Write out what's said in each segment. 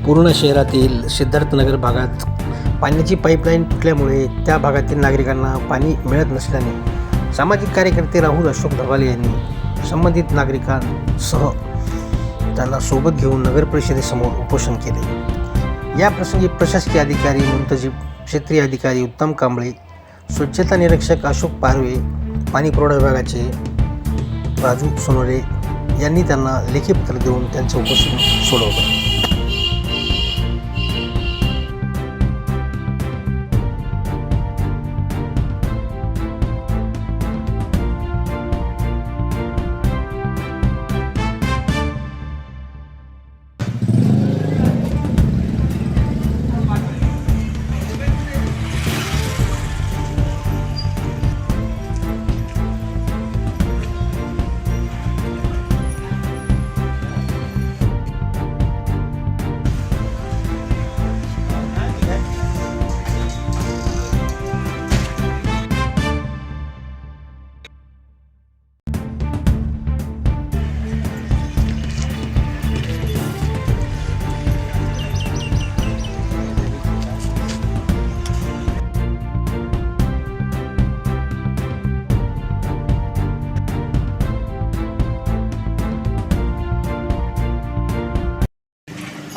पूर्ण शहरातील सिद्धार्थनगर भागात पाण्याची पाईपलाईन तुटल्यामुळे त्या भागातील नागरिकांना पाणी मिळत नसल्याने सामाजिक कार्यकर्ते राहुल अशोक धबाले यांनी संबंधित नागरिकांसह त्यांना सोबत घेऊन नगर परिषदेसमोर उपोषण केले। या प्रसंगी प्रशासकीय अधिकारी मुंतजीब, क्षेत्रीय अधिकारी उत्तम कांबळे, स्वच्छता निरीक्षक अशोक पारवे, पाणी पुरवठा विभागाचे राजू सोनोरे यांनी त्यांना लेखी पत्र देऊन त्यांचे उपोषण सोडवलं।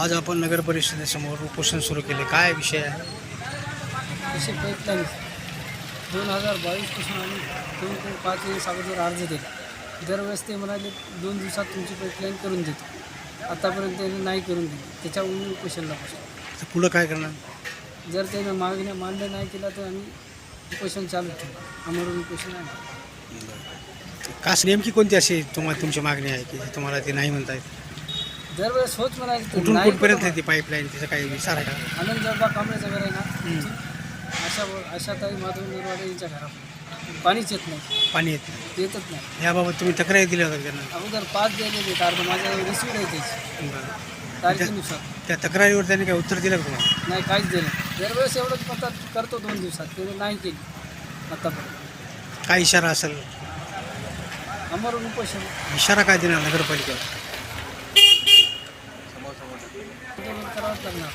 आज आपण नगर परिषदेसमोर उपोषण सुरू केले, काय विषय आहे? विषय पाईपलाईन 2022पासून आम्ही 2 ते 5 दिवस अगोदर अर्ज दिला। दरवेळेस ते म्हणाले 2 दिवसात तुमची पाईपलाईन करून देतो। आतापर्यंत त्यांनी नाही करून दिली, त्याच्यावर मी उपोषणला बसलो। तर पुढं काय करणार? जर त्याने मागण्या मान्य नाही केला तर आम्ही उपोषण चालू ठेवू। आमरण उपोषण आहे। कास नेमकी कोणती अशी तुमची मागणी आहे की तुम्हाला ते नाही म्हणतायत? दरवेळेस होच म्हणाले ते कुठून नाही कुठपर्यंत करू आहे ती पाईपलाईन, तिचं काही विचार आहे का? आनंद जगबा कांबळेचं घर आहे ना, आशाताई माधव निर्वाडे यांच्या घरात पाणीच येत नाही, पाणी येत नाही, येतच नाही। याबाबत तुम्ही तक्रारी दिली होती त्यांना? अगोदर 5 दिलेले अर्ध माझ्या रिसिव्ह आहे त्याची बरं. तारखेनुसार। त्या तक्रारीवर त्यांनी काय उत्तर दिलं का तुम्हाला? नाही, काहीच दिलं। दरवेळेस एवढंच म्हणतात करतो 2 दिवसात, ते नाही केली आतापर्यंत। काय इशारा असेल? आमरण उपोषण इशारा काय देणार नगरपालिकेवर? करावंच लागणार।